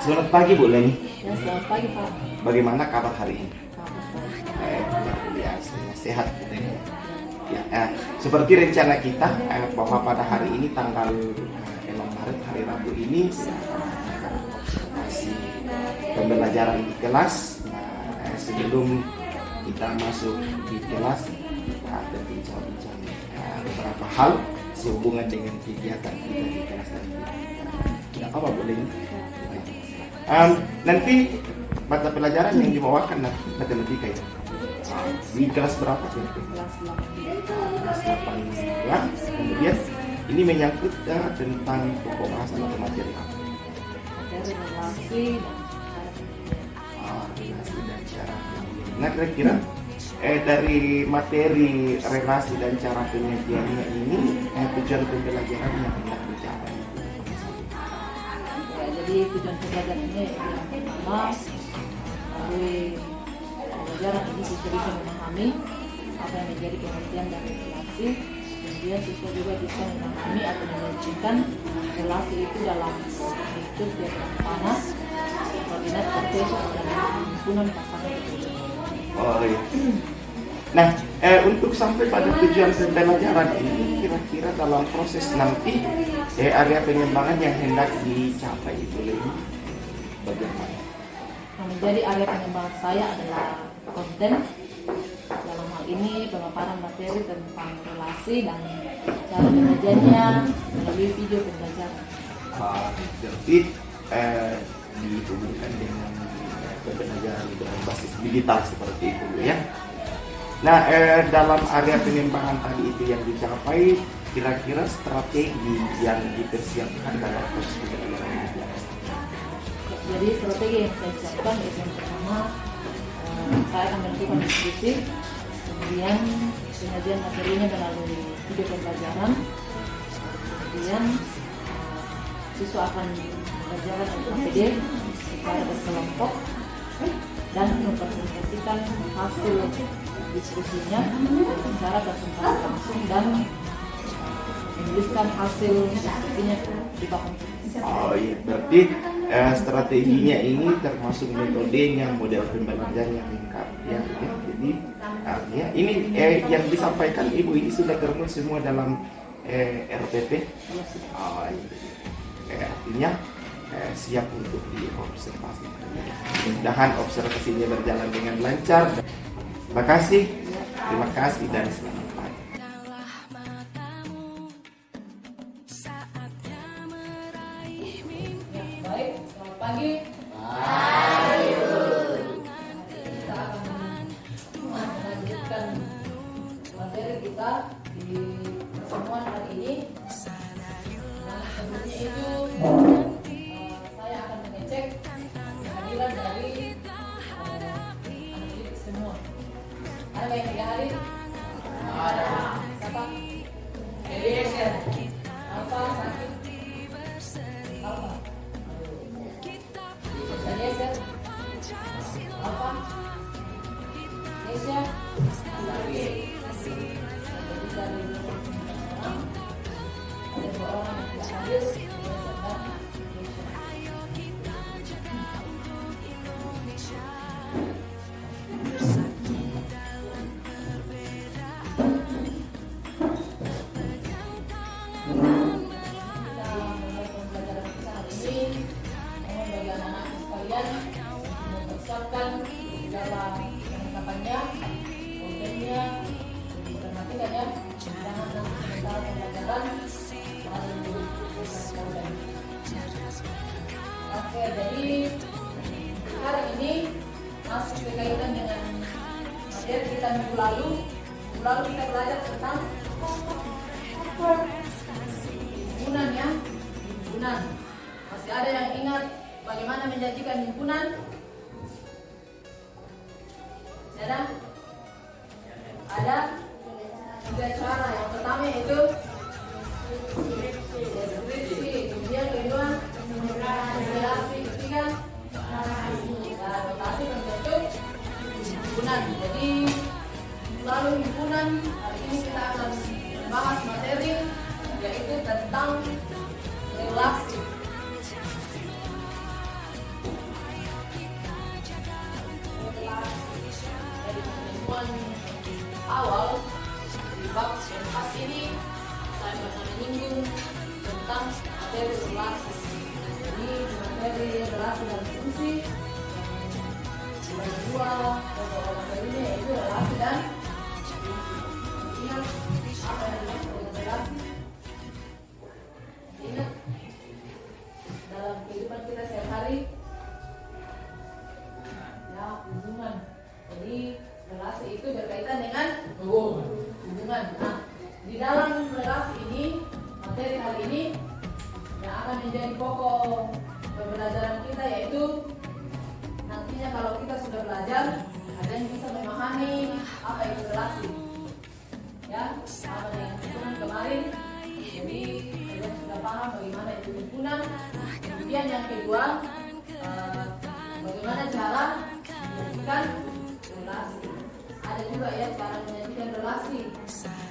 Selamat pagi Bu Leni. Ya, selamat pagi Pak. Bagaimana kabar hari ini? Kabar baik. Luar biasa, sehat gitu ya. Ya, seperti rencana kita bahwa pada hari ini tanggal 6 Maret hari Rabu ini akan observasi pembelajaran di kelas. Nah, sebelum kita masuk di kelas kita ada bincang-bincang beberapa hal sehubungan dengan kegiatan kita di kelas tadi. Tidak apa boleh ini. Nanti mata pelajaran yang dibawakan nanti matematika itu di kelas berapa sih? Kelas 8 ya. Kemudian ini menyangkut tentang pokok bahasa atau materi apa? Dari relasi Relasi dan cara penyajian. Nah kira-kira dari materi relasi dan cara penyajiannya ini tujuan pembelajaran yang hendak dicapai. ya, jadi tujuan pembelajaran ini yang pertama melalui pembelajaran ini siswa bisa memahami apa yang menjadi pengertian dari relasi. Kemudian siswa juga bisa memahami atau menyajikan relasi itu dalam bentuk diagram panas, koordinat kartesius dan himpunan pasangan itu. Oh iya. Nah, untuk sampai pada tujuan pembelajaran ini kira-kira dalam proses nanti area pengembangan yang hendak dicapai itu lebih bagaimana? Yang menjadi area pengembangan saya adalah konten. Dalam hal ini pemaparan materi tentang relasi dan cara penyajiannya melalui video pembelajaran. Jadi dihubungkan dengan pembelajaran berbasis digital seperti itu ya. Nah, dalam area pengembangan tadi itu yang dicapai, kira-kira strategi yang dipersiapkan dalam proses pembelajaran ini. Jadi strategi yang saya siapkan itu yang pertama saya akan melakukan diskusi, kemudian penyajian materinya melalui video pembelajaran, kemudian siswa akan belajar untuk APD secara berkelompok dan mempresentasikan hasil diskusinya dengan cara presentasi langsung dan menuliskan hasil diskusinya di papan. Oh iya, berarti strateginya ini termasuk metodenya model pembelajaran yang lengkap ya. Jadi ya, ini yang disampaikan Ibu ini sudah termuat semua dalam RPP. Oh, iya. Artinya siap untuk diobservasi. Mudah-mudahan observasinya berjalan dengan lancar. Terima kasih dan selamat pagi. Baik, selamat pagi. Kita akan melanjutkan materi kita di pertemuan hari ini. Nah, sebelumnya itu saya akan mengecek kehadiran dari anak didik semua. Ada yang hadir? Ada. Siapa? Eliezer. Apa? Sakit? Apa? Eliezer. Apa? Nesya. Sakit. Jadi dari ada dua orang yang tidak hadir. Mempersiapkan dalam penangkapannya, kontennya, matematikanya, jangan sementara pembelajaran lalu konten. Oke, jadi hari ini masih berkaitan dengan materi kita minggu lalu. Minggu lalu kita belajar tentang himpunan ya, himpunan. Masih ada yang ingat bagaimana menjanjikan himpunan? Ada tiga cara. Yang pertama itu deskripsi, kemudian kedua relasi, ketiga notasi membentuk himpunan. Jadi lalu himpunan hari ini kita akan membahas materi yaitu tentang relasi. awal di bab yang pas ini saya pernah menyinggung tentang materi relasi. Jadi materi relasi dan fungsi yang kedua pokok materinya yaitu relasi dan fungsi. Ingat apa yang dimaksud dengan relasi? Ingat dalam kehidupan kita sehari-hari ya hubungan. Jadi relasi itu berkaitan dengan hubungan. Nah, di dalam relasi ini, materi hari ini yang akan menjadi pokok pembelajaran kita yaitu nantinya kalau kita sudah belajar, ada yang bisa memahami apa itu relasi. Ya, sama dengan himpunan kemarin. Jadi kalian sudah paham bagaimana itu himpunan. Kemudian yang kedua, bagaimana cara menjadikan relasi. Ada juga ya cara menjadikan relasi.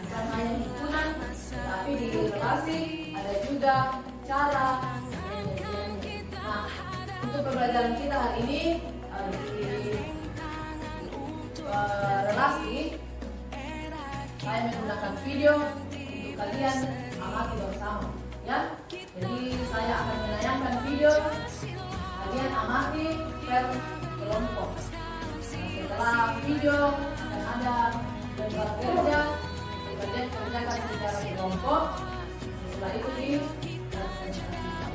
Bukan hanya himpunan, tapi di relasi ada juga cara menjadikan. Nah, untuk pembelajaran kita hari ini di relasi, saya menggunakan video untuk kalian amati bersama, ya. Jadi saya akan menayangkan video, kalian amati per kelompok. Setelah video dan ada lembar kerja, kalian kerjakan secara kelompok. Setelah itu dipresentasikan.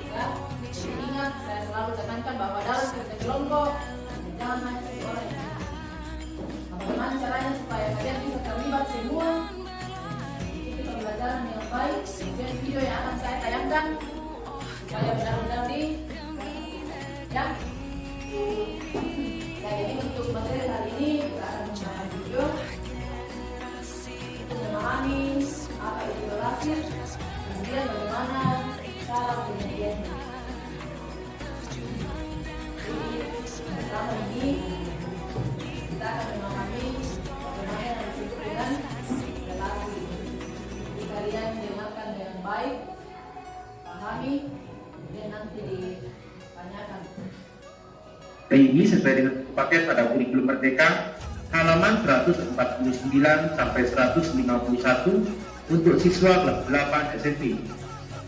Ya, jadi ingat saya selalu tekankan bahwa dalam kerja kelompok jangan hanya satu orang. Bagaimana caranya supaya kalian bisa terlibat semua? Itu pembelajaran yang baik. Kemudian video yang akan saya tayangkan supaya benar-benar ya. Jadi untuk materi hari ini kita akan menggunakan video untuk memahami apa itu relasi, kemudian bagaimana cara penyajiannya. Jadi pertama ini kita akan memahami bagaimana yang disebut dengan relasi. Jadi kalian dengarkan dengan baik, pahami, kemudian nanti ditanyakan. Ini sesuai dengan paket pada kurikulum Merdeka halaman 149 sampai 151 untuk siswa kelas 8 SMP.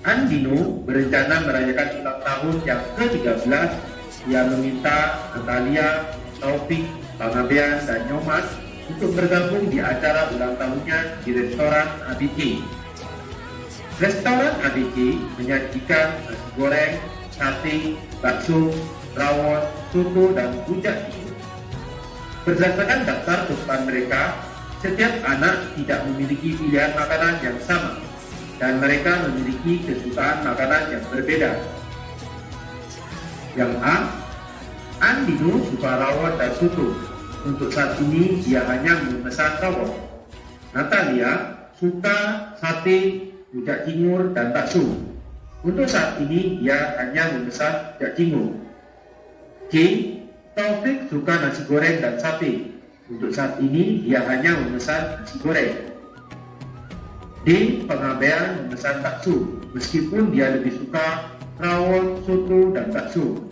Andino berencana merayakan ulang tahun yang ke-13. Ia meminta Natalia, Taufik, Pangabean, dan Nyoman untuk bergabung di acara ulang tahunnya di restoran ABC. Restoran ABC menyajikan nasi goreng, sate, bakso, rawon, soto, dan rujak cingur. Berdasarkan daftar kesukaan mereka, setiap anak tidak memiliki pilihan makanan yang sama dan mereka memiliki kesukaan makanan yang berbeda. Yang A, Andino suka rawon dan soto. Untuk saat ini dia hanya memesan rawon. Natalia suka sate, rujak cingur, dan bakso. Untuk saat ini dia hanya memesan rujak cingur. C, Taufik suka nasi goreng dan sate. Untuk saat ini dia hanya memesan nasi goreng. D, Pengabean memesan bakso, meskipun dia lebih suka rawon, soto, dan bakso.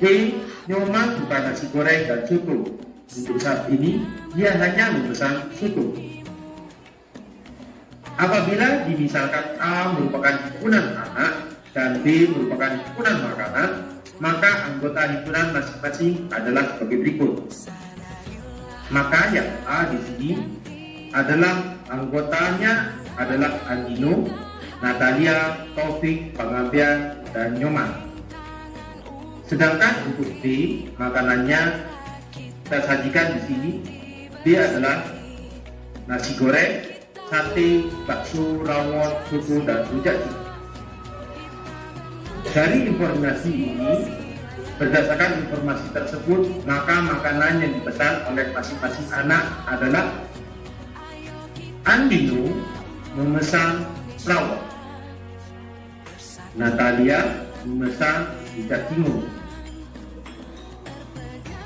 E, Nyoman suka nasi goreng dan soto. Untuk saat ini dia hanya memesan soto. Apabila dimisalkan A merupakan himpunan anak dan B merupakan himpunan makanan, maka anggota himpunan masing-masing adalah sebagai berikut. Maka yang A di sini adalah anggotanya adalah Andino, Natalia, Taufik, Pangabean, dan Nyoman. Sedangkan untuk B, makanannya kita sajikan di sini. B adalah nasi goreng, sate, bakso, rawon, soto, dan rujak cingur. Dari informasi ini, berdasarkan informasi tersebut, maka makanan yang dipesan oleh masing-masing anak adalah Andino memesan rawon, Natalia memesan rujak cingur,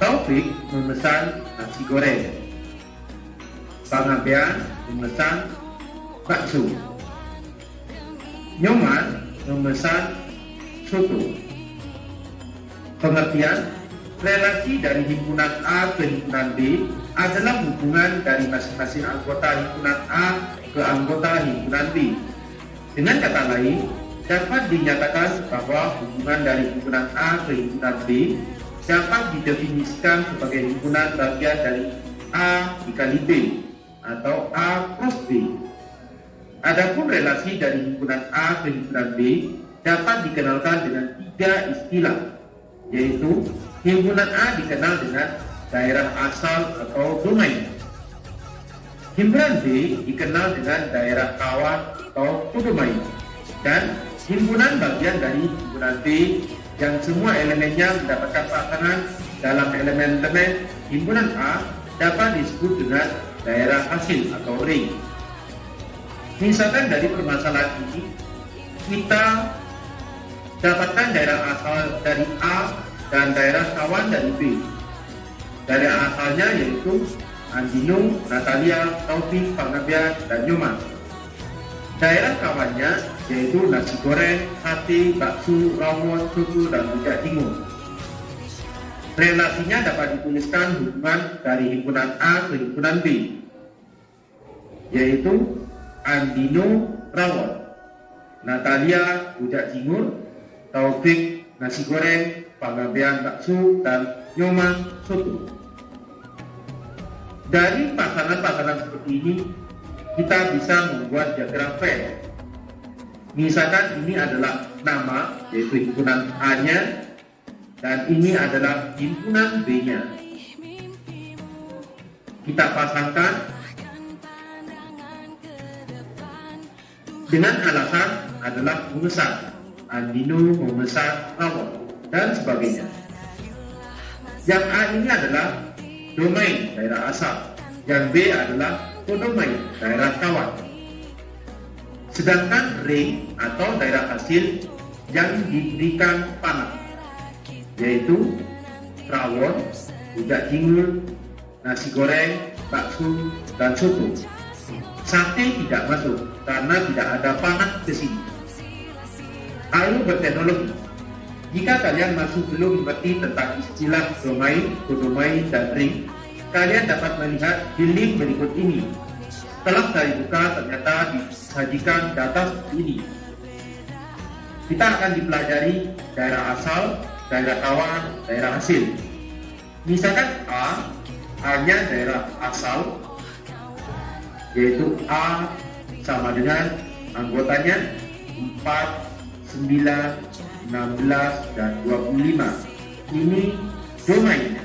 Taufik memesan nasi goreng, Pangabean memesan bakso, Nyoman memesan soto. Pengertian, relasi dari himpunan A ke himpunan B adalah hubungan dari masing-masing anggota himpunan A ke anggota himpunan B. Dengan kata lain, dapat dinyatakan bahwa hubungan dari himpunan A ke himpunan B dapat didefinisikan sebagai himpunan bagian dari A dikali B atau A plus B. Adapun relasi dari himpunan A ke himpunan B dapat dikenalkan dengan 3 istilah, yaitu himpunan A dikenal dengan daerah asal atau domain. Himpunan B dikenal dengan daerah kawan atau kodomain. Dan himpunan bagian dari himpunan B yang semua elemennya mendapatkan pasangan dalam elemen-elemen himpunan A dapat disebut dengan daerah hasil atau ring. Misalkan dari permasalahan ini, kita dapatkan daerah asal dari A dan daerah kawan dari B. Daerah asalnya yaitu Andino, Natalia, Taufik, Panggabean, dan Nyoman. Daerah kawannya yaitu nasi goreng, sate, bakso, rawon, soto, dan rujak cingur. Relasinya dapat dituliskan hubungan dari himpunan A ke himpunan B, yaitu Andino, rawon, Natalia, rujak cingur, Taufik, nasi goreng, Panggabean, bakso, dan Nyoman, soto. Dari pasangan-pasangan seperti ini, kita bisa membuat diagram Venn. Misalkan ini adalah nama, yaitu himpunan A-nya, dan ini adalah himpunan B-nya. Kita pasangkan dengan alasan adalah memesan. Andino memesan rawon dan sebagainya. Yang A ini adalah domain daerah asal, yang B adalah kodomain daerah kawan. Sedangkan ring atau daerah hasil yang diberikan panah, yaitu rawon, rujak cingur, nasi goreng, bakso, dan soto. Sate tidak masuk karena tidak ada panah ke sini. Lalu berteknologi. Jika kalian masih belum mengerti tentang istilah domain, kodomain, dan ring, kalian dapat melihat di link berikut ini. Setelah saya buka, ternyata disajikan data seperti ini. Kita akan dipelajari daerah asal, daerah kawan, daerah hasil. Misalkan A-nya daerah asal, yaitu A sama dengan anggotanya 4, 9, 16, dan 25. Ini domainnya.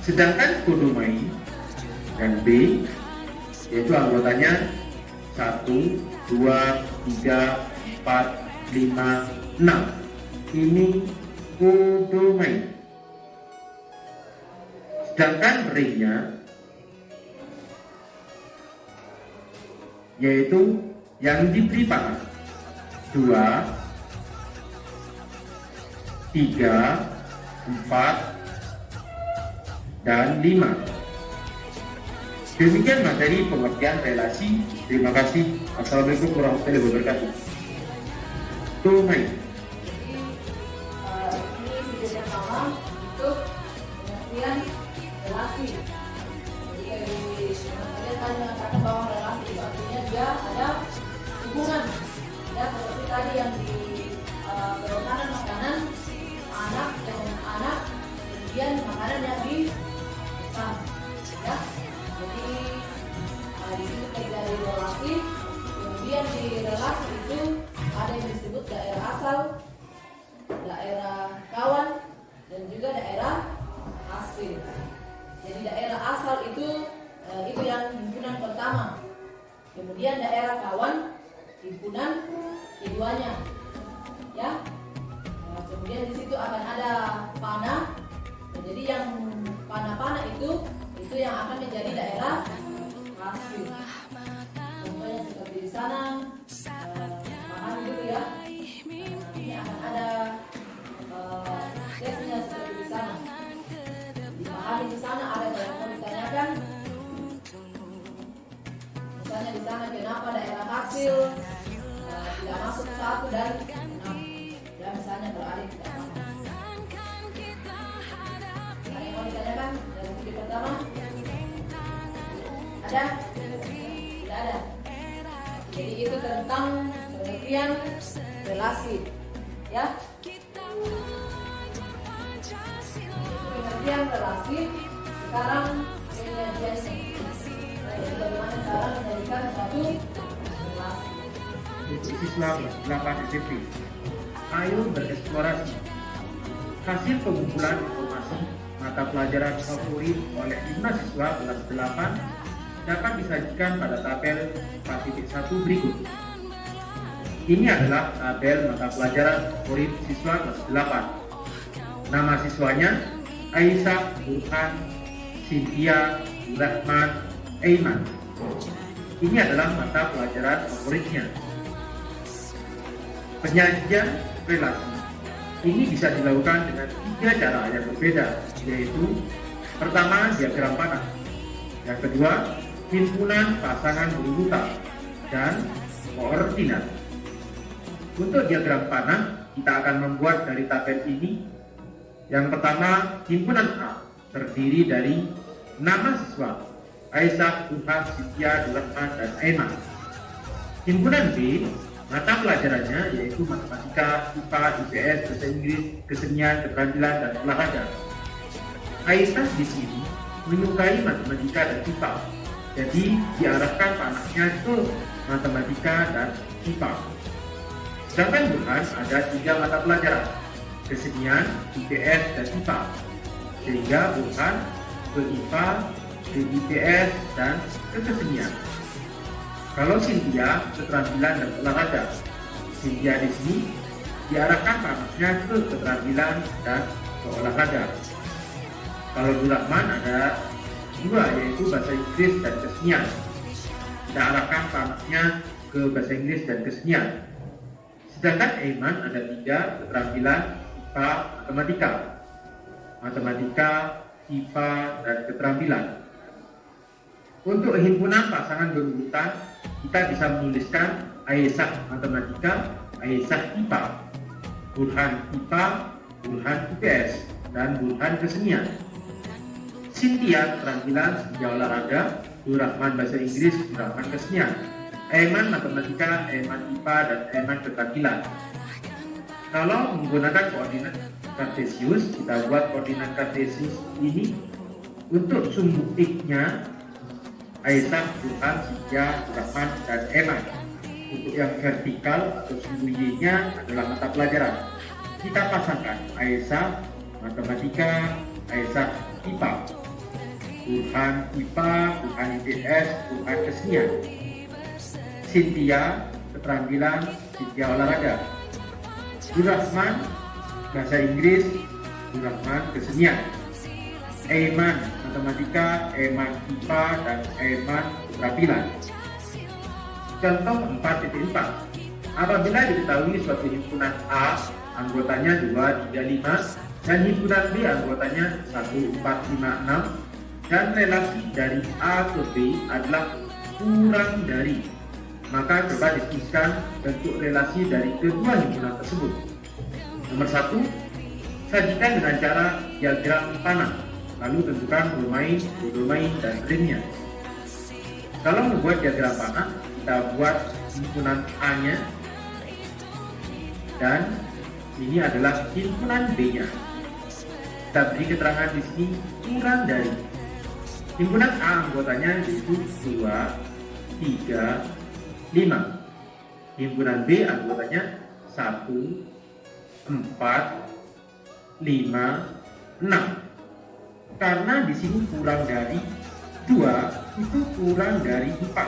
Sedangkan kodomain dan B, yaitu anggotanya 1, 2, 3, 4, 5, 6. Ini kodomain. Sedangkan ringnya yaitu yang diberi panah 2, 3, 4, dan 5. Demikian materi pengertian relasi. Terima kasih. Assalamualaikum warahmatullahi wabarakatuh. Domain. Ini video pertama untuk pengertian relasi. Jadi kalian tadi mengatakan bahwa relasi itu artinya dia ada hubungan, ya seperti tadi yang di pemesanan makanan anak dengan anak, kemudian makanan yang dipesan, ya. Jadi di situ terjadi relasi. Kemudian di relasi itu ada yang disebut daerah asal, daerah kawan, dan juga daerah hasil. Jadi daerah asal itu yang himpunan pertama. Kemudian daerah kawan himpunan keduanya, ya. Kemudian di situ akan ada panah. Jadi yang panah-panah itu yang akan menjadi daerah hasil. Contohnya seperti di sana, makan dulu ya. Nanti akan ada tesnya seperti di sana. Dipahami di sana ada yang mau ditanyakan. Misalnya di sana kenapa daerah hasil tidak masuk 1 dan 6. Ya misalnya kalau ada Ada? Tidak ada. Jadi itu tentang pengertian relasi, ya. Pengertian relasi. Sekarang pengertian bagaimana cara menjadikan satu relasi. Untuk siswa kelas 8 SMP, ayo bereksplorasi. Hasil pengumpulan informasi mata pelajaran favorit oleh 5 siswa kelas 8 dapat disajikan pada tabel 4.1 berikut. Ini adalah tabel mata pelajaran favorit siswa kelas 8. Nama siswanya Aisyah, Burhan, Cynthia, Rahman, Aiman. Ini adalah mata pelajaran favoritnya. Penyajian relasi ini bisa dilakukan dengan 3 cara yang berbeda, yaitu pertama, diagram panah, yang kedua, himpunan pasangan berurutan, dan koordinat. Untuk diagram panah, kita akan membuat dari tabel ini. Yang pertama, himpunan A terdiri dari nama siswa Aisyah, Burhan, Cynthia, Rahman, dan Aiman. Himpunan B, mata pelajarannya yaitu matematika, IPA, IPS, bahasa Inggris, kesenian, keterampilan, dan olahraga. Aisyah di sini menyukai matematika dan IPA, jadi diarahkan panahnya ke matematika dan IPA. Sedangkan Burhan ada 3 mata pelajaran, kesenian, IPS, dan IPA, sehingga Burhan ke IPA, ke IPS, dan ke kesenian. Kalau Cynthia, keterampilan dan olahraga, Cynthia di sini diarahkan panahnya ke keterampilan dan ke olahraga. Kalau Rahman ada 2, yaitu bahasa Inggris dan kesenian. Kita arahkan panahnya ke bahasa Inggris dan kesenian. Sedangkan Aiman ada 3, keterampilan, IPA, matematika. Matematika, IPA, dan keterampilan. Untuk himpunan pasangan berurutan, kita bisa menuliskan Aisyah matematika, Aisyah IPA, Burhan IPA, Burhan IPS, dan Burhan kesenian. Cynthia keterampilan, Cynthia olahraga, Rahman bahasa Inggris, Rahman kesenian. Aiman matematika, Aiman IPA, dan Aiman keterampilan. Kalau menggunakan koordinat kartesius, kita buat koordinat kartesius ini untuk sumbu X-nya Aisyah, Burhan, Cynthia, Rahman, dan Aiman. Untuk yang vertikal atau sumbu Y-nya adalah mata pelajaran. Kita pasangkan Aisyah matematika, Aisyah IPA, Burhan IPA, Burhan IPS, Burhan kesenian. Cynthia keterampilan, Cynthia olahraga. Rahman bahasa Inggris, Rahman kesenian. Aiman matematika, Aiman IPA, dan Aiman keterampilan. Contoh 4.4. Apabila diketahui suatu himpunan A anggotanya 2, 3, 5 dan himpunan B anggotanya 1, 4, 5, 6 dan relasi dari A ke B adalah kurang dari, maka coba diskusikan bentuk relasi dari kedua himpunan tersebut. Nomor 1, sajikan dengan cara diagram panah, lalu tentukan domain, kodomain, dan ringnya. Kalau membuat diagram panah, kita buat himpunan A-nya, dan ini adalah himpunan B-nya. Kita beri keterangan di sini kurang dari. Himpunan A anggotanya yaitu 2, 3, 5. Himpunan B anggotanya 1, 4, 5, 6. Karena di sini kurang dari 2 itu kurang dari 4.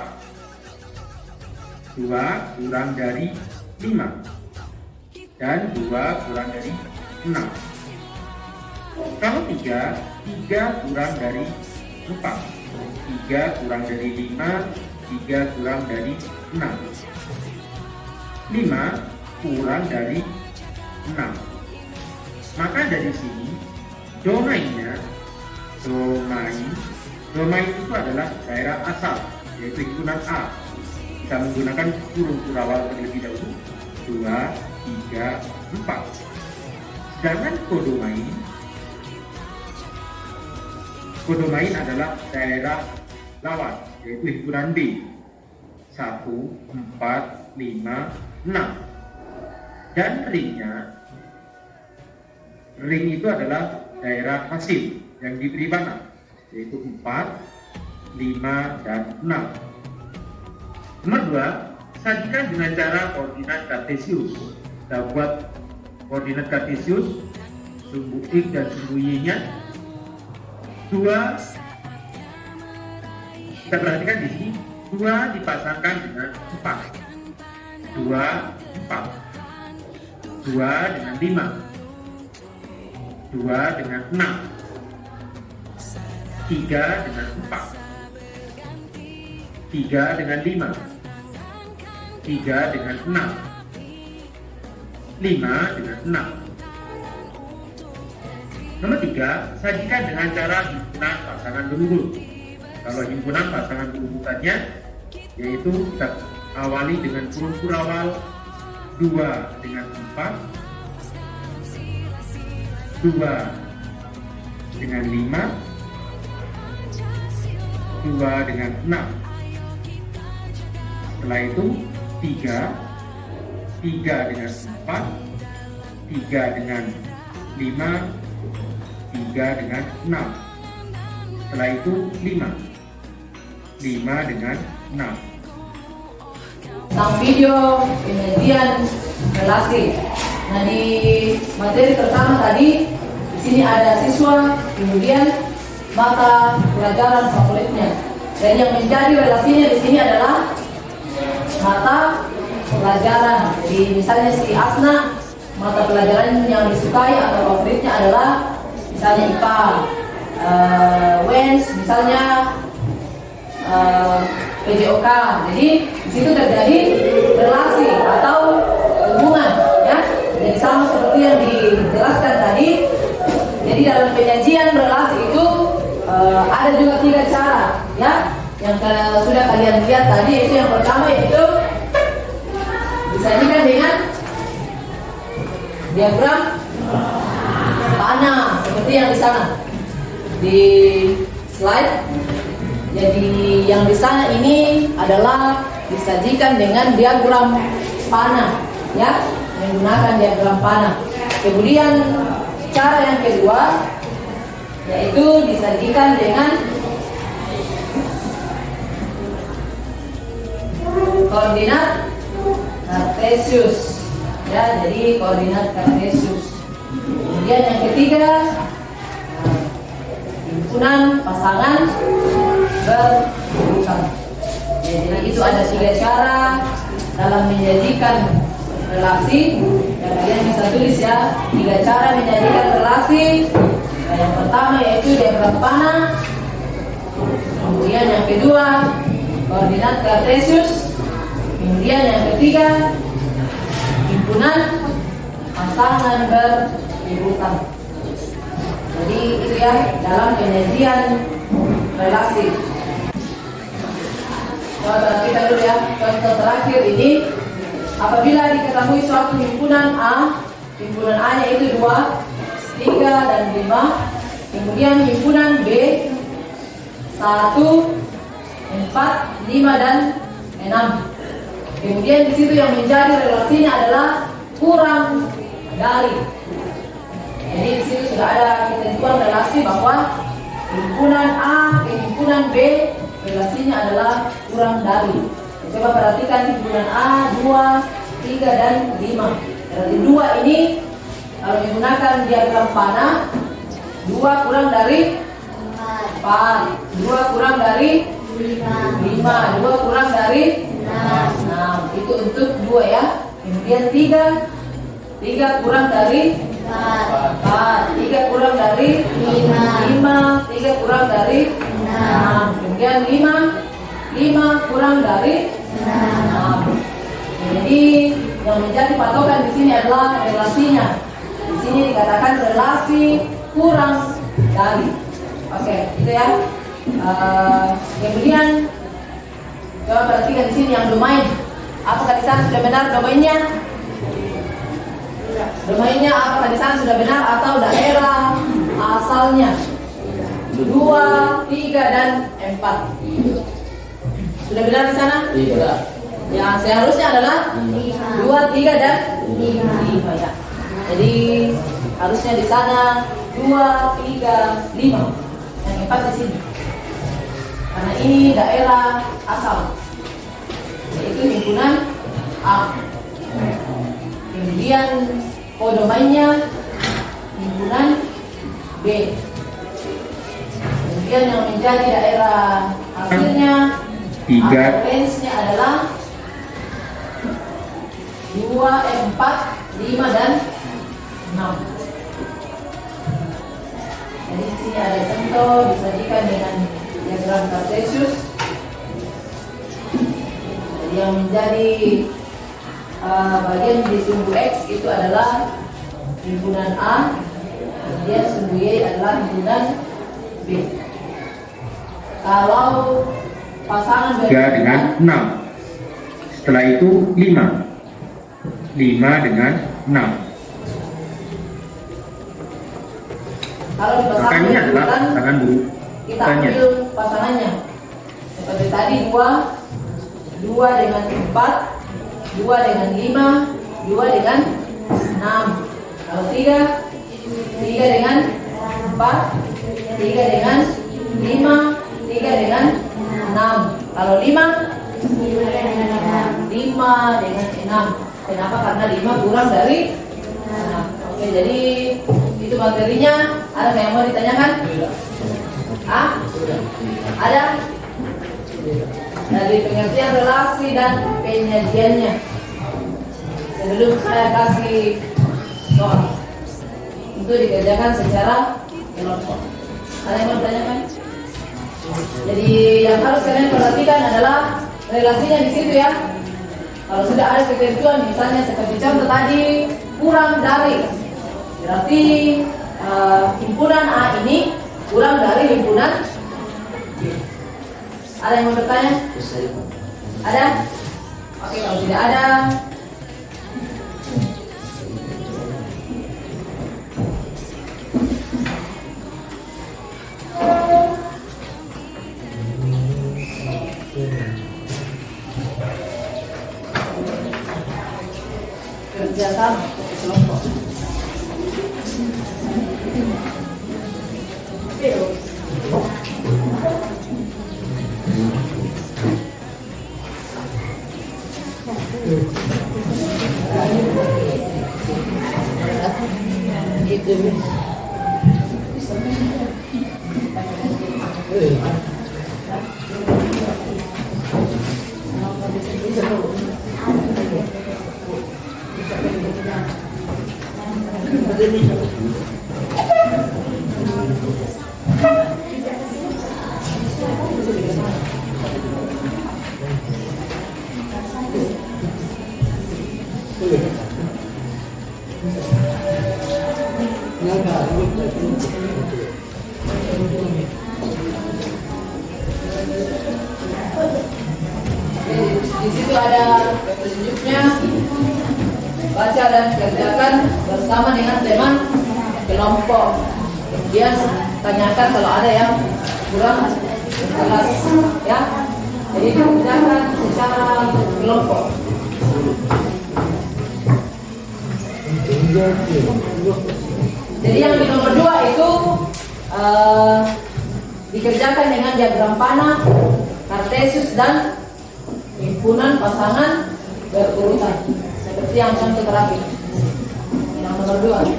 2 kurang dari 5 dan 2 kurang dari 6. Kalau 3 kurang dari 4, 3 kurang dari 5, 3 kurang dari 6, 5 kurang dari 6. Maka dari sini domainnya, domain itu adalah daerah asal, yaitu himpunan A. Kita menggunakan kurung kurawal terlebih dahulu, 2, 3, 4. Sedangkan kodomain adalah daerah lawan, yaitu himpunan B 1, 4, 5, 6. Dan ring itu adalah daerah hasil yang diberi panah, yaitu 4, 5, dan 6. Nomor 2, sajikan dengan cara koordinat kartesius. Kita buat koordinat kartesius sumbu X dan sumbu Y-nya. 2, kita perhatikan di sini, 2 dipasangkan dengan 4. 2, 4. 2 dengan 5. 2 dengan 6. 3 dengan 4. 3 dengan 5. 3 dengan 6. 5 dengan 6. Nomor 3, sajikan dengan cara himpunan pasangan berurut. Kalau himpunan pasangan berurutannya, yaitu kita awali dengan huruf awal 2 dengan 4, 2 dengan 5, 2 dengan 6. Setelah itu 3 dengan 4, 3 dengan 5, 3 dengan 6. Setelah itu 5 dengan 6. Tentang video penyajian relasi. Nah, di materi pertama tadi di sini ada siswa, kemudian mata pelajaran favoritnya. Dan yang menjadi relasinya di sini adalah mata pelajaran. Jadi misalnya si Asna, mata pelajaran yang disukai atau favoritnya adalah misalnya IPA. Wens misalnya PJOK. Jadi di situ terjadi relasi atau hubungan, ya. Jadi sama seperti yang dijelaskan tadi. Jadi dalam penyajian relasi itu ada juga 3 cara, ya. Yang sudah kalian lihat tadi, itu yang pertama yaitu disajikan dengan diagram panah seperti yang di sana di slide. Jadi yang di sana ini adalah disajikan dengan diagram panah, ya, menggunakan diagram panah. Kemudian cara yang kedua yaitu disajikan dengan koordinat kartesius, ya. Jadi koordinat kartesius. Kemudian yang ketiga, himpunan pasangan berurutan. Jadi itu ada 3 cara dalam menyajikan relasi. Dan kalian bisa tulis, ya, 3 cara menyajikan relasi. Nah, yang pertama yaitu diagram panah. Kemudian yang kedua koordinat kartesius. Kemudian yang ketiga himpunan pasangan berurutan. Jadi itu, ya, dalam penyajian relasi. Coba kita dulu, ya, contoh terakhir ini. Apabila diketahui suatu himpunan A-nya itu 2, 3, dan 5. Kemudian himpunan B 1, 4, 5, dan 6. Kemudian di situ yang menjadi relasinya adalah kurang dari. Jadi di situ sudah ada ketentuan relasi bahwa himpunan A ke himpunan B relasinya adalah kurang dari. Coba perhatikan himpunan A 2, 3, dan 5. Berarti 2 ini kalau menggunakan diagram panah, 2 kurang dari 4, 2 kurang dari 5, 2 kurang dari 6. Itu untuk 2, ya. Kemudian 3 kurang dari 4, 3 kurang dari 5, 3 kurang dari 6. Kemudian 5 kurang dari 6. Jadi yang menjadi patokan di sini adalah relasinya. Di sini dikatakan relasi kurang dari. Oke, itu, ya. Kemudian coba perhatikan di sini yang domain. Apakah di sana sudah benar domainnya? Domainnya apakah di sana sudah benar atau daerah asalnya? 2, 3, dan 4. Sudah benar di sana? Iya. Ya, seharusnya adalah 2, 3 dan 5 ya. Jadi harusnya di sana 2, 3, 5. Yang 4 di sini. Karena ini daerah asal, yaitu himpunan A. Kemudian kode mainnya himpunan B. Kemudian yang menjadi daerah hasilnya 3. range-nya adalah 2, 4, 5 dan 6. Jadi di sini ada contoh disajikan dengan diagram Cartesius. Jadi yang menjadi bagian di sumbu X itu adalah himpunan A, kemudian sumbu Y adalah himpunan B. Kalau pasangan 3 dengan 6. Setelah itu 5. 5 dengan 6. Kalau Maka dipasangkan ini adalah himpunan, pasangan kita burukannya. ambil pasangannya. Seperti tadi 2 dengan 4, 2 dengan 5, 2 dengan 6. Kalau 3 dengan 4, 3 dengan 5, 3 dengan 6. Kalau 5 dengan 6. Kenapa? Karena 5 kurang dari 6. Oke, jadi itu materinya. Ada yang mau ditanyakan? Ada? Dari pengertian relasi dan penyajiannya. Sebelum saya kasih soal, itu dikerjakan secara kelompok. Ada yang mau ditanyakan? Jadi yang harus kalian perhatikan adalah relasinya di situ ya. Kalau sudah ada ketentuan, misalnya seperti contoh tadi kurang dari, berarti himpunan A ini kurang dari himpunan B. Ada yang mau bertanya? Ada? Oke, kalau tidak ada, kerjasama kelompok. Di situ ada petunjuknya, baca dan kerjakan bersama dengan teman kelompok. Kemudian tanyakan kalau ada yang kurang jelas, ya. Jadi dikerjakan secara kelompok. Jadi yang di nomor 2 itu dikerjakan dengan diagram panah, Cartesius dan himpunan pasangan berurutan seperti yang contoh terakhir. Yang nomor 2.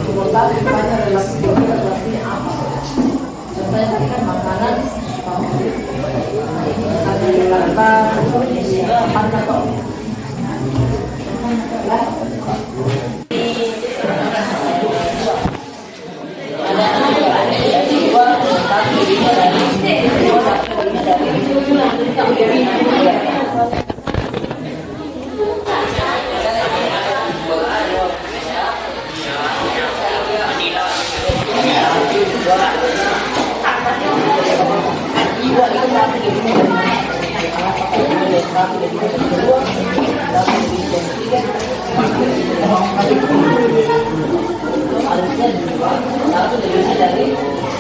Nomor 1 ditanya relasi keluarga, relasinya apa? Contohnya tadi kan makanan favorit. Nah, ini misalnya dikatakan pancatok. harusnya dua, satu lebihnya dari jadi dua.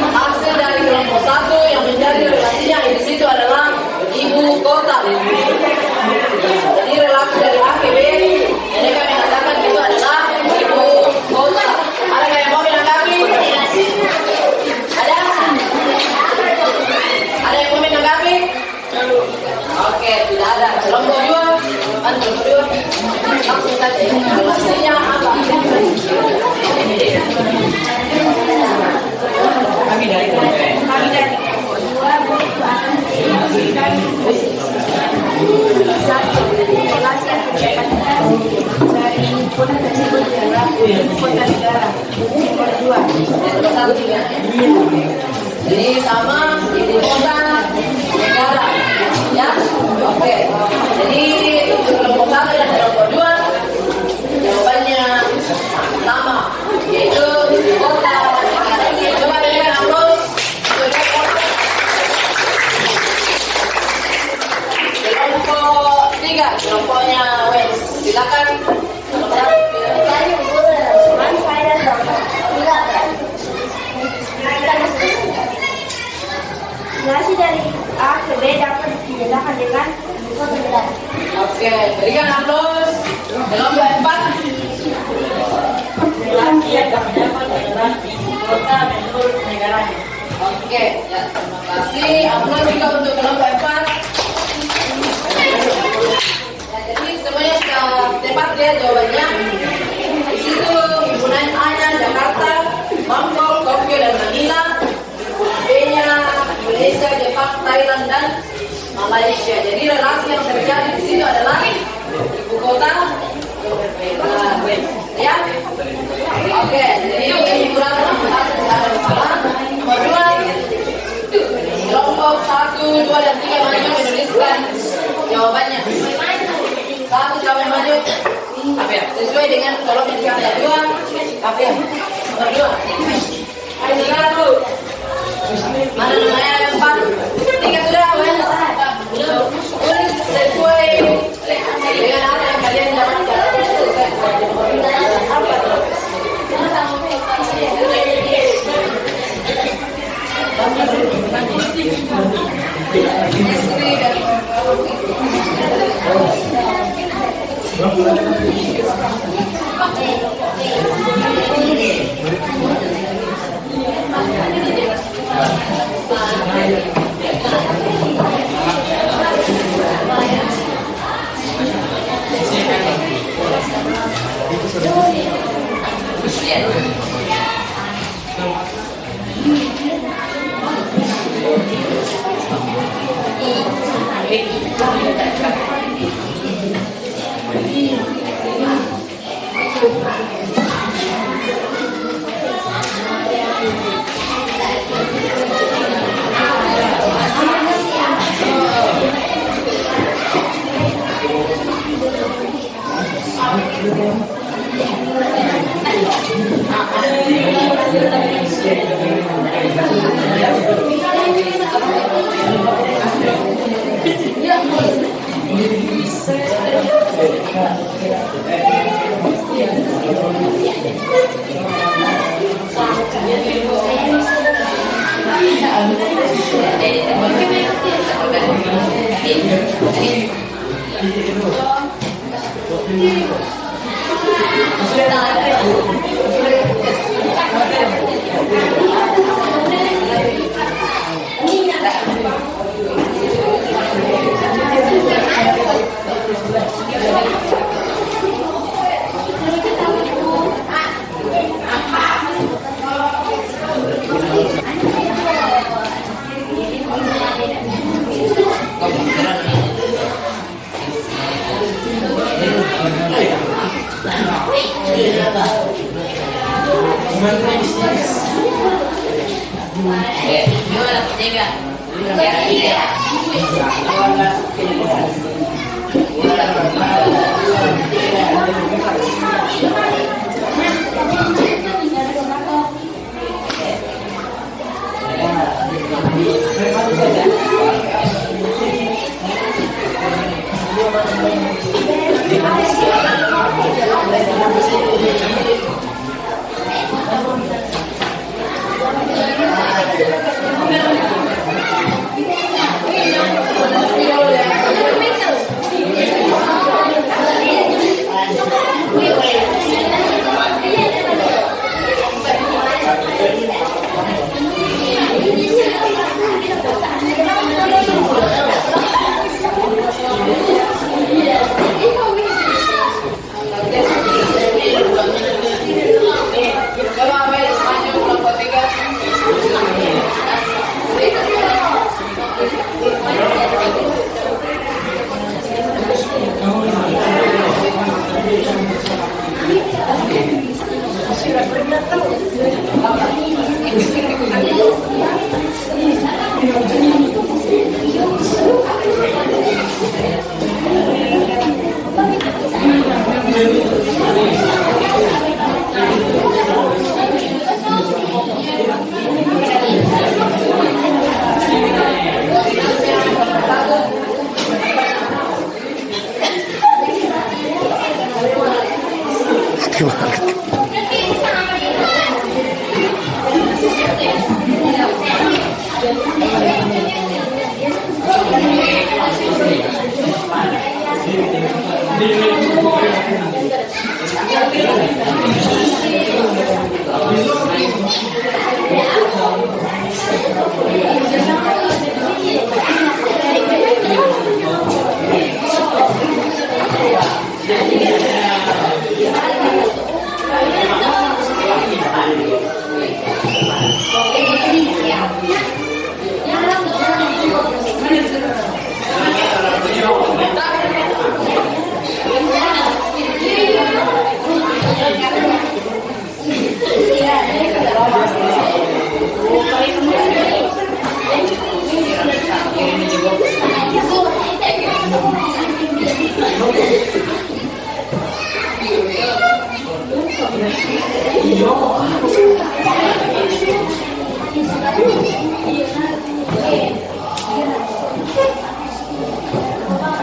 Hasil dari kelompok satu yang menjadi relasinya di situ adalah ibu kota. Jadi relasi dari A ke B, ini kami katakan itu adalah ibu kota. Ada yang mau menanggapi? Ada? Ada yang mau Jadi sama ibu kota negara, ya. Oke. Jadi untuk kelompok 1 dan kelompok 2 jawabannya sama, yaitu ibu kota negara. Coba berikan aplaus. Kelompok 3, kelompoknya Wes. Silakan. Relasi dari A ke B dapat dibedakan dengan kota negara. Oke, berikan aplaus. Kelompok 4. Relasi yang dapat adalah kota menurut negaranya. Oke, ya, terima kasih. Aplaus juga untuk kelompok 4. Ya, jadi semuanya sudah tepat ya jawabannya. Di situ himpunan A-nya Jakarta, Bangkok, Tokyo dan Manila. B-nya Indonesia, Jepang, Thailand dan Malaysia. Jadi relasi yang terjadi di situ adalah ibu kota berbeda. Ya. Oke, jadi kesimpulan nomor 1 tidak ada masalah. Nomor 2, kelompok 1, 2 dan 3 maju menuliskan jawabannya. 1 siapa yang maju? Apa ya? Sesuai dengan kolom yang dikasih 2. Apa ya? Nomor 2. Ayo silakan Bu. Mana namanya yang 4? 3 sudah, Wes. Tulis sesuai dengan apa yang kalian dapatkan. Istri dan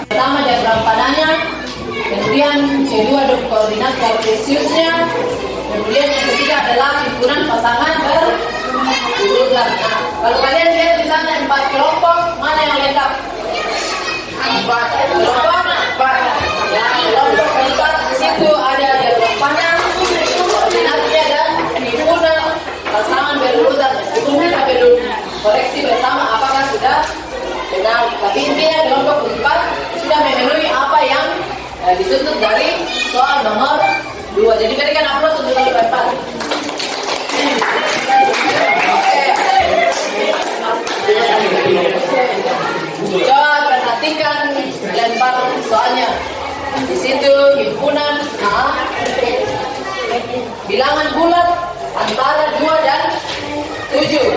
Pertama diagram panahnya, kemudian kedua koordinat kartesiusnya, kemudian yang ketiga adalah himpunan pasangan berurutan. Nah, kalau kalian lihat di sana 4 kelompok, mana yang lengkap? 4 kelompok, 4. Ya, kelompok keempat di situ ada diagram panah, koordinatnya dan himpunan pasangan berurutan. Itu kita perlu koreksi bersama apakah sudah benar. Tapi intinya kelompok keempat sudah memenuhi apa yang dituntut dari soal nomor 2. Jadi berikan upload untuk kelompok keempat. Coba perhatikan lempar soalnya. Di situ himpunan A, bilangan bulat antara 2 dan 7.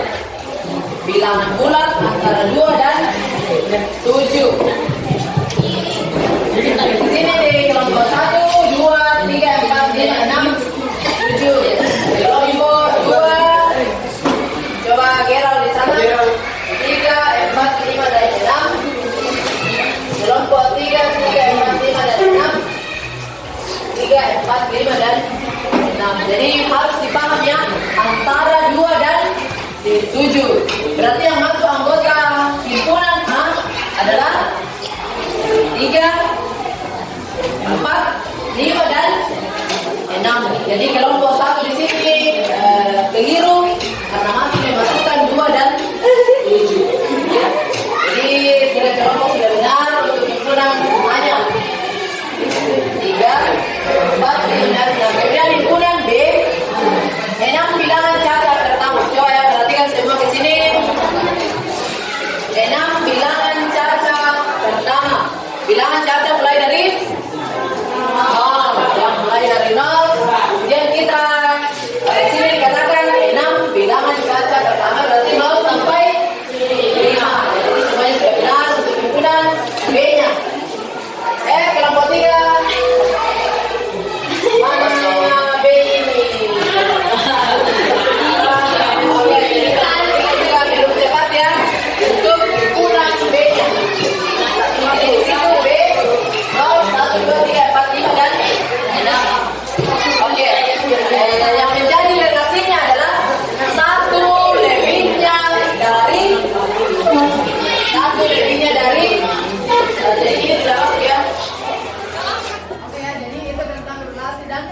Bilangan bulat antara 2 dan 7. Di sini di kelompok 1, 2, 3, 4, 5, 6, 7. Kelompok 2, coba Gerald di sana. 3, 4, 5, dan 6. Kelompok 3, 4, 5, dan 6. 3, 4, 5, dan 6. Jadi harus dipaham ya, antara 2 dan 7. Berarti yang masuk anggota himpunan A adalah 3, 4, 5, dan 6. Jadi kelompok 1 di sini keliru karena masih memasukkan 2 dan 7. Jadi kira kelompok sudah benar untuk himpunan A-nya. 3, 4, 5, dan 6. Kemudian himpunan B, 6 bilangan cacat pertama. Coba ya perhatikan semua ke sini. 6 bilangan cacat pertama. Bilangan cacat mulai dari 0. Mulai dari 0. Kemudian kita di sini dikatakan 6 bilangan cacat pertama berarti 0 sampai 5. Jadi semuanya sudah benar untuk himpunan B-nya. Kelompok 3. Mana B ini? Oke, kita belum cepat ya untuk himpunan B-nya. Di situ B 0, 1, 2, 3, 4, 5, dan 6. Oke, yang menjadi relasinya adalah 1 lebihnya dari jadi ini sudah pasti ya. Oke ya, jadi itu tentang relasi dan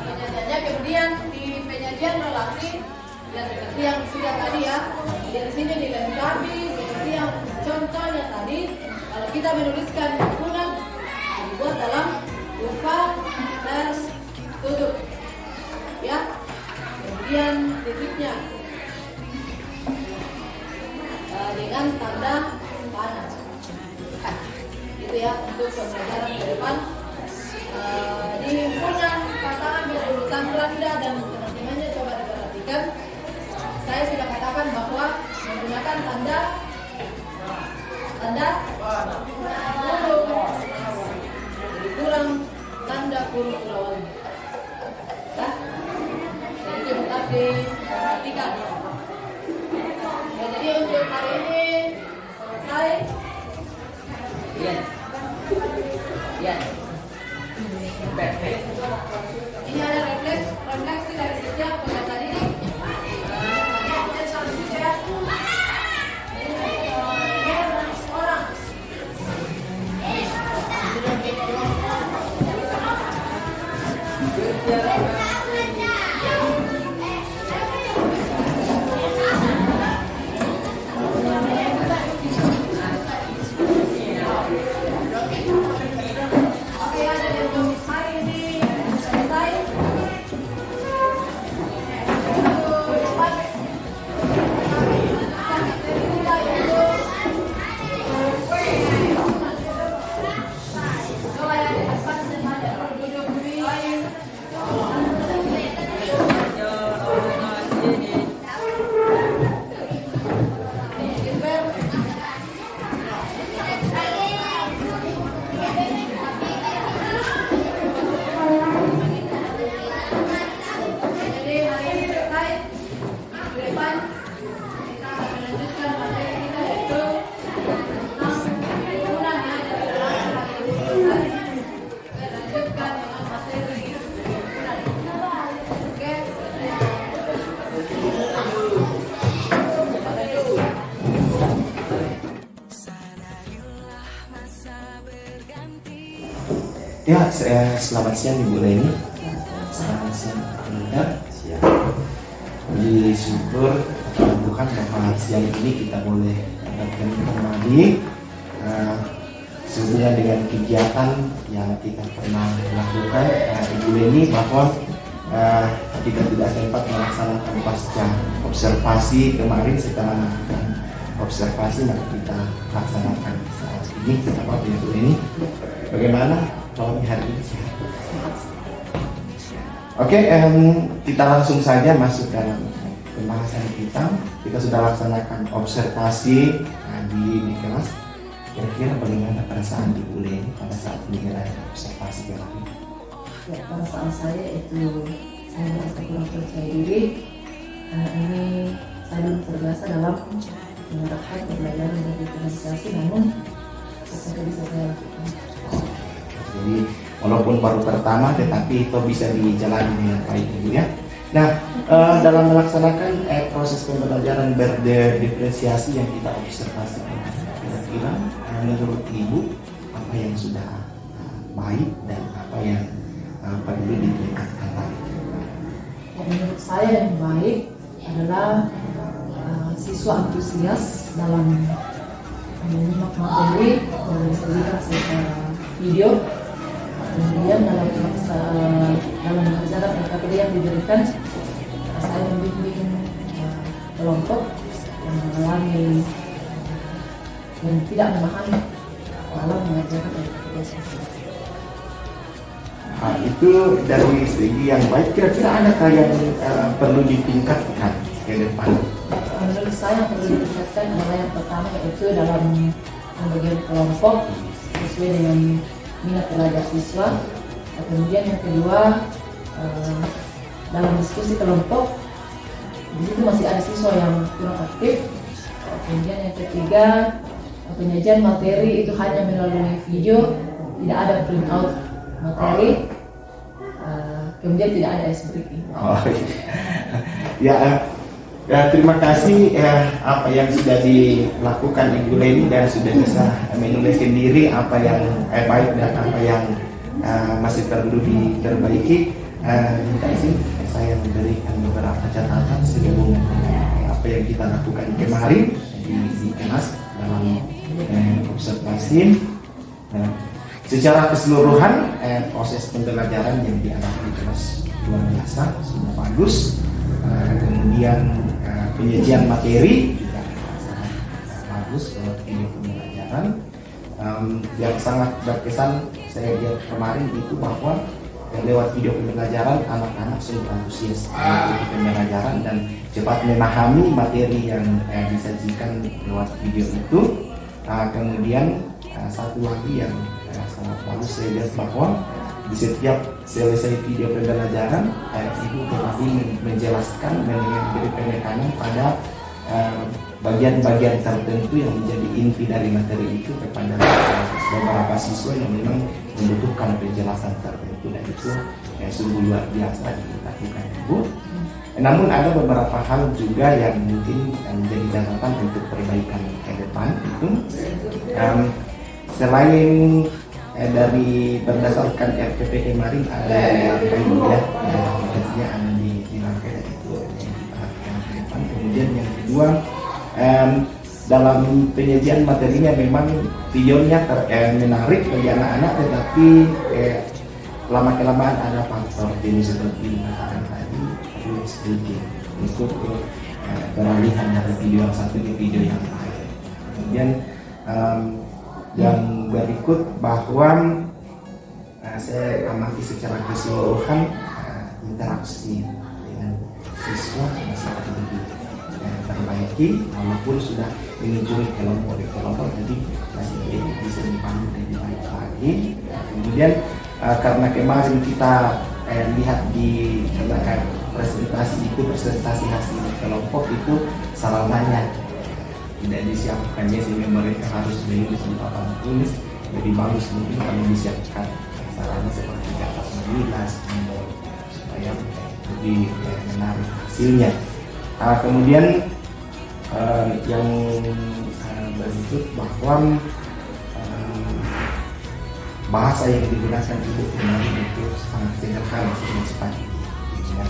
penyajiannya. Kemudian di penyajian relasi ya seperti yang sudah tadi ya, di sini dilengkapi seperti yang contohnya tadi. Kalau kita menuliskan himpunan dibuat dalam buka tertutup ya. Kemudian titiknya dengan tanda panah. Itu ya untuk pembelajaran ke depan. Di himpunan pasangan berurutan rendah dan teman-temannya coba diperhatikan. Saya sudah katakan bahwa menggunakan tanda kurung, jadi kurang tanda kurung lawan. Nah, jadi itu tetap diperhatikan. Ya, jadi untuk hari ini selesai. Ya. Ini ada refleksi dari setiap pembelajaran ini. Ya, selamat siang Ibu Leni. Selamat siang Pak Linda. Puji syukur Tuhan bahwa siang ini kita boleh bertemu kembali sehubungan dengan kegiatan yang kita pernah lakukan Ibu Leni, bahwa kita tidak sempat melaksanakan pasca observasi kemarin. Setelah melakukan observasi maka kita laksanakan saat ini. Apa Ibu Leni? Bagaimana tahun hari ini? Oke, kita langsung saja masuk dalam pembahasan kita. Kita sudah laksanakan observasi di kelas. Kira-kira bagaimana perasaan Ibu Leni pada saat menjalani observasi kemarin? Ya, perasaan saya itu saya merasa kurang percaya diri karena ini saya belum terbiasa dalam menerapkan pembelajaran dan diferensiasi, namun sesuatu bisa saya lakukan. Jadi walaupun baru pertama tetapi itu bisa dijalani dengan baik Ibu ya. Nah, dalam melaksanakan proses pembelajaran berdiferensiasi yang kita observasi, kira-kira menurut Ibu apa yang sudah baik dan apa yang perlu ditingkatkan lagi? Menurut saya yang baik adalah siswa antusias dalam menyimak materi dan diberikan secara video. Kemudian dalam mengajarkan LKPD yang diberikan, saya membimbing kelompok yang mengalami dan tidak memahami dalam mengajarkan LKPD. Itu dari segi yang baik. Kira-kira adakah yang perlu ditingkatkan ke depan? Menurut saya yang perlu ditingkatkan adalah yang pertama, yaitu dalam pembagian kelompok sesuai dengan minat belajar siswa. Kemudian yang kedua, dalam diskusi kelompok di situ masih ada siswa yang kurang aktif. Kemudian yang ketiga, penyajian materi itu hanya melalui video, tidak ada print out materi. Kemudian tidak ada ice breaking. Ya, terima kasih apa yang sudah dilakukan Ibu Leni dan sudah bisa menulis sendiri apa yang baik dan apa yang masih perlu diperbaiki. Minta izin saya memberikan beberapa catatan sehubungan dengan apa yang kita lakukan kemarin di kelas dalam observasi. Secara keseluruhan proses pembelajaran yang dialami di kelas luar biasa, semua bagus. Kemudian penyajian materi juga sangat bagus lewat video pembelajaran. Yang sangat berkesan saya lihat kemarin itu bahwa lewat video pembelajaran anak-anak sungguh antusias mengikuti pembelajaran dan cepat memahami materi yang disajikan lewat video itu. Kemudian satu lagi yang sangat bagus saya lihat bahwa di setiap selesai video pembelajaran, Ibu kembali menjelaskan dan memberi penekanan pada bagian-bagian tertentu yang menjadi inti dari materi itu kepada beberapa siswa yang memang membutuhkan penjelasan tertentu, dan itu sungguh luar biasa dilakukan Ibu. Namun ada beberapa hal juga yang mungkin menjadi catatan untuk perbaikan ke depan itu. Selain dari berdasarkan RPP kemarin ada yang ya, aplikasinya ada di langkah itu yang diperhatikan ke depan. Kemudian yang kedua, dalam penyajian materinya memang videonya menarik bagi anak-anak, tetapi lama-kelamaan ada faktor jenis seperti mengatakan tadi perlu sedikit untuk peralihan dari video yang satu ke video yang lain. Kemudian yang berikut bahwa saya amati secara keseluruhan interaksi dengan siswa masih perlu diperbaiki, walaupun sudah mengunjungi kelompok jadi masih bisa dibangun lebih baik lagi. Kemudian karena kemarin kita lihat di presentasi hasil kelompok itu sarananya tidak disiapkannya sehingga mereka harus menulis di papan tulis. Lebih bagus mungkin kalau disiapkan sarannya seperti di atas menulis supaya lebih menarik hasilnya. Kemudian yang berikut bahwa bahasa yang digunakan Ibu kemarin itu sangat sederhana dan cepat. Ya.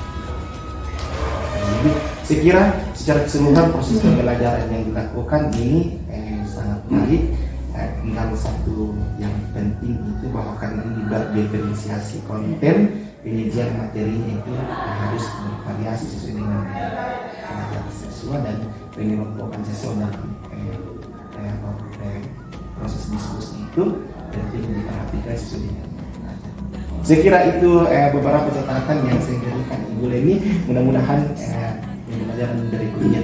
Jadi saya kira secara keseluruhan proses pembelajaran yang dilakukan ini sangat baik. Tinggal satu yang penting itu bahwa karena ini berdiferensiasi konten, penyajian materinya itu harus bervariasi sesuai dengan pelajaran siswa dan penyelenggaraan siswa dalam proses diskusi itu penting diperhatikan sesuai dengan pelajaran. Saya kira itu beberapa catatan yang saya berikan Ibu Leni. Mudah-mudahan pembelajaran berikutnya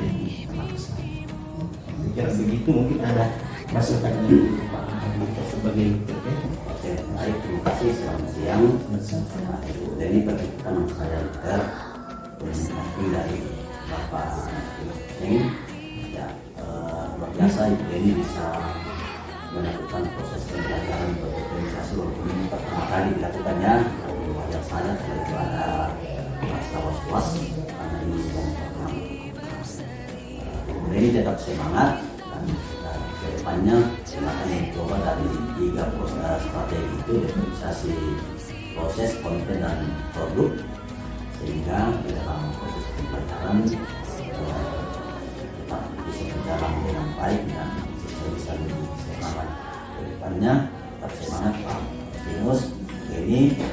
saya kira begitu. Mungkin ada masukan dari Pak sebagai Baik, terima kasih. Selamat siang. Ibu Leni, perkenalkan saya Luther, peneliti dari Bapak ini. Ya, luar biasa Ibu Leni bisa melakukan proses pembelajaran berorganisasi walaupun ini pertama kali dilakukannya. Wajar saja kalau itu ada rasa was-was karena ini yang pertama. Ibu Leni tetap semangat dan kedepannya silakan mencoba dari 3 proses strategi itu, definisi proses, konten dan produk, sehingga di dalam proses pembelajaran tetap bisa berjalan dengan baik dan bisa lebih semangat. Kedepannya tetap semangat Pak Tinus ini, dan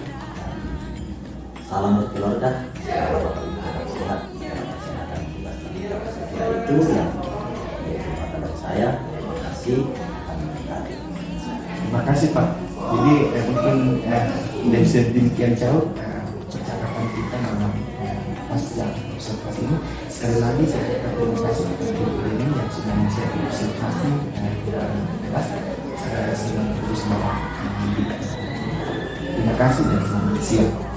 salam buat keluarga, semoga Bapak Ibu tetap sehat, kesehatan tugas dan itu yang kesempatan dari saya. Terima kasih Pak. Jadi mungkin dari sedemikian jauh percakapan kita dalam pasca observasi ini. Sekali lagi saya ucapkan terima kasih kepada Ibu Leni yang sudah menyiapkan observasi kelas. Saya senang terus mendidik. Terima kasih dan selamat siang.